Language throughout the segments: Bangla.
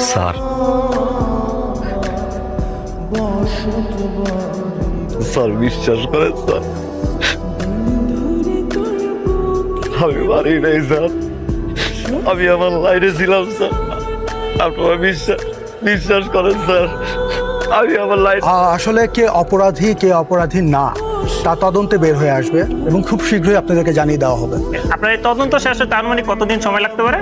স্যার স্যার বিশ্বাস করেন স্যার, আমি পারি নাই স্যার, আমি আমার লাইনে ছিলাম স্যার, আপনারা বিশ্বাস করেন স্যার, আমি আমার লাইন। আসলে কে অপরাধী কে অপরাধী না তা তদন্তে বের হয়ে আসবে এবং খুব শীঘ্রই আপনাদেরকে জানিয়ে দেওয়া হবে। আপনার এই তদন্ত শেষ হতে আনুমানিক কতদিন সময় লাগতে পারে?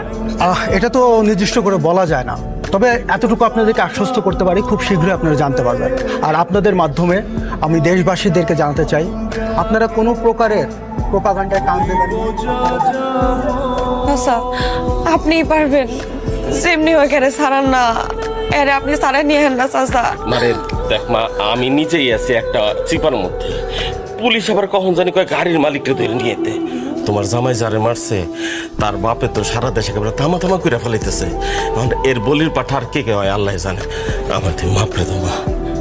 এটা তো নির্দিষ্ট করে বলা যায় না, তবে এতটুকু আপনাদেরকে আশ্বস্ত করতে পারি খুব শীঘ্রই আপনারা জানতে পারবেন। আর আপনাদের মাধ্যমে আমি দেশবাসীদেরকে জানাতে চাই, আপনারা কোনো প্রকারের প্রোপাগান্ডায় কান দেবেন আচ্ছা, আপনিই পারবেন, যেমনি হয়ে গেলে সারান না, এরে আপনি সারা নিয়ে হেন না চাচা। মারে দেখ মা, আমি নিজেই আছি একটা চিপার মধ্যে, পুলিশ আবার কখন জানি কয় গাড়ির মালিককে ধরে নিয়ে যেতে। তোমার জামাই যারে মারছে তার বাপে তো সারা দেশে একেবারে থামা করে ফেলাইতেছে। এর বলির পাঠা আর কে হয় আল্লাহ জানে। আমার তুই মাফ করে দাও মা।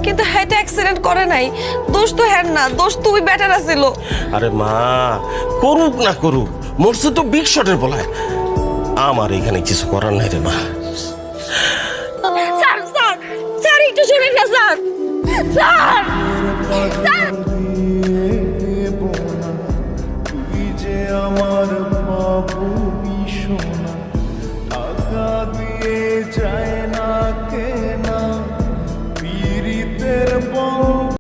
কিন্তু হ্যাঁ তো অ্যাক্সিডেন্ট করে নাই, দোষ তো হ্যাঁ না, দোষ তুই বেটার আছিল। আরে মা, করুক না করুক, মরছে তো বিগ শটের বলায়, আমার এখানে কিছু করার নাই রে মা। স্যার স্যার স্যার একটু শুনেন না স্যার, স্যার স্যার